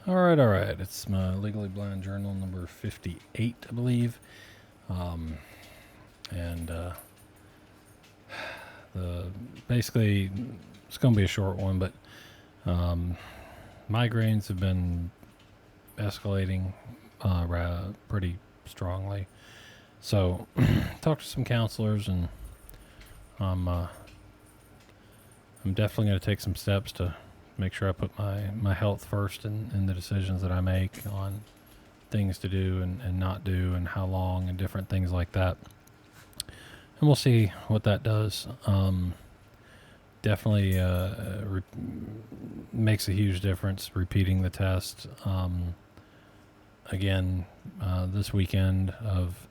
All right, all right. It's my Legally Blind Journal number 58, I believe. Um, and the basically, it's going to be a short one, but um, migraines have been escalating pretty strongly. So, talked to some counselors, and I'm uh, I'm definitely going to take some steps to make sure I put my health first in the decisions that I make on things to do and not do and how long and different things like that. And we'll see what that does. Definitely makes a huge difference repeating the test again this weekend of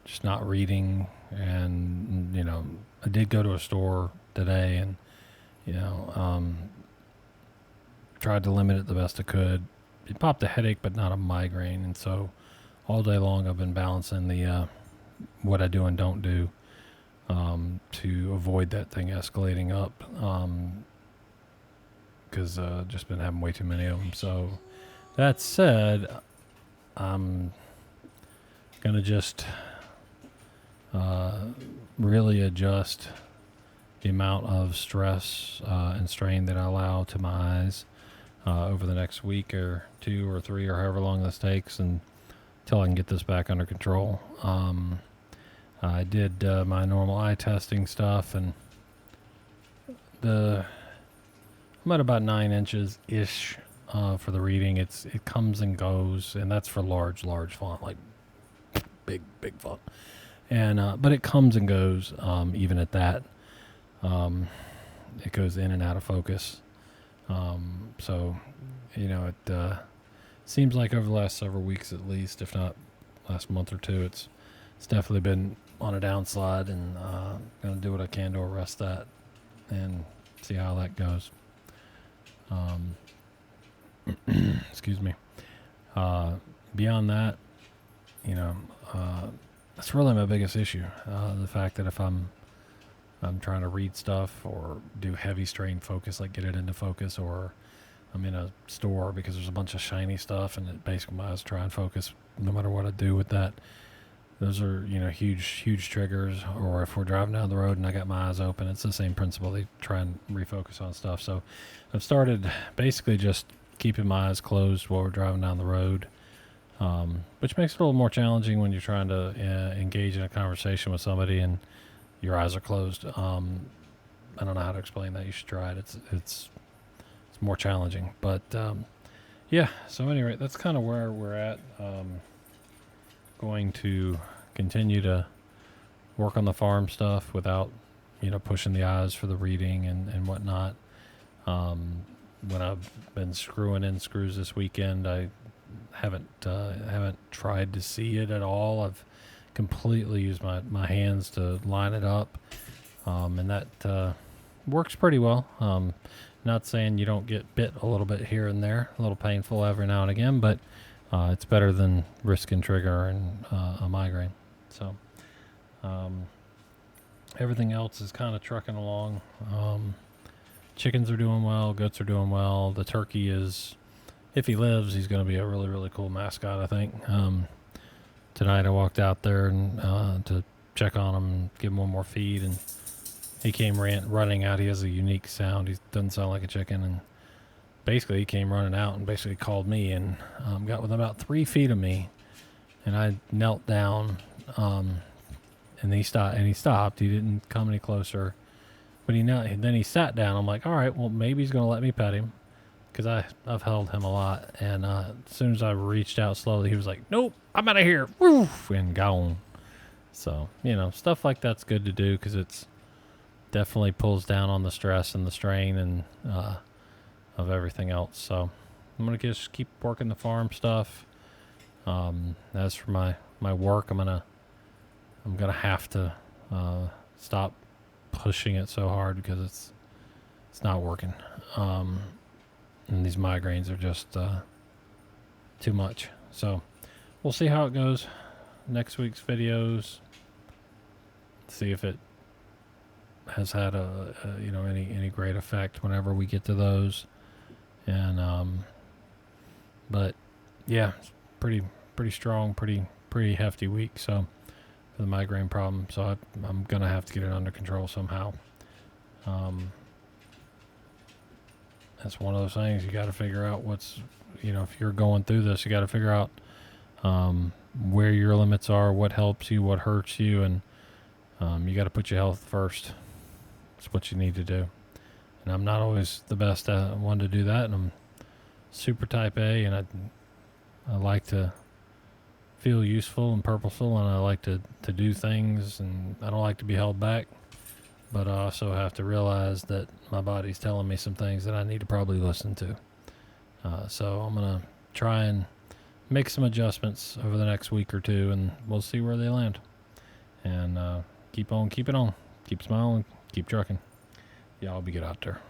just not reading. And, I did go to a store today and, you know, um, tried to limit it the best I could. It popped a headache, but not a migraine. And so all day long I've been balancing the what I do and don't do to avoid that thing escalating up because just been having way too many of them. So that said, I'm gonna just uh, really adjust the amount of stress and strain that I allow to my eyes over the next week or two or three or however long this takes, and until I can get this back under control. I did my normal eye testing stuff, and I'm at about 9 inches ish for the reading. It comes and goes, and that's for large font, like big font. And but it comes and goes even at that. It goes in and out of focus. So it seems like over the last several weeks at least, if not last month or two, it's definitely been on a downslide, and going to do what I can to arrest that and see how that goes. Um, excuse me. Uh, Beyond that, you know, that's really my biggest issue. The fact that if I'm trying to read stuff or do heavy strain focus, like get it into focus, or I'm in a store because there's a bunch of shiny stuff, and it basically my eyes try and focus no matter what I do with that. Those are huge triggers. Or if we're driving down the road and I got my eyes open, it's the same principle. They try and refocus on stuff. So I've started basically just keeping my eyes closed while we're driving down the road, which makes it a little more challenging when you're trying to engage in a conversation with somebody and your eyes are closed. I don't know how to explain that. You should try it. It's more challenging, but yeah. So anyway, that's kind of where we're at. Going to continue to work on the farm stuff without pushing the eyes for the reading and whatnot. When I've been screwing in screws this weekend, I haven't tried to see it at all. I've completely used my hands to line it up, and that works pretty well. Not saying you don't get bit a little bit here and there, a little painful every now and again, but it's better than risking trigger and a migraine. So everything else is kind of trucking along. Chickens are doing well. Goats are doing well. The turkey is, if he lives, he's going to be a really, really cool mascot, I think. Tonight I walked out there and to check on him and give him one more feed, and he came running out. He has a unique sound. He doesn't sound like a chicken, and basically he came running out and basically called me, and got within about 3 feet of me, and I knelt down, and he stopped. He didn't come any closer, but then he sat down. I'm like, all right, well maybe he's gonna let me pet him, because I've held him a lot, and as soon as I reached out slowly, he was like, nope, I'm out of here, woof, and gone. So stuff like that's good to do, because it's definitely pulls down on the stress and the strain and of everything else. So I'm gonna just keep working the farm stuff. As for my work, I'm gonna have to stop pushing it so hard, because it's not working. And these migraines are just too much. So we'll see how it goes. Next week's videos, see if it has had any great effect whenever we get to those. And But yeah, it's pretty strong, pretty hefty week. So for the migraine problem, so I'm gonna have to get it under control somehow. That's one of those things you got to figure out what's, if you're going through this, you got to figure out where your limits are, what helps you, what hurts you, and you got to put your health first. That's what you need to do. And I'm not always the best one to do that, and I'm super type A, and I like to feel useful and purposeful, and I like to do things, and I don't like to be held back. But I also have to realize that my body's telling me some things that I need to probably listen to. So I'm going to try and make some adjustments over the next week or two, and we'll see where they land. And keep on keeping on. Keep smiling. Keep trucking. Y'all be good out there.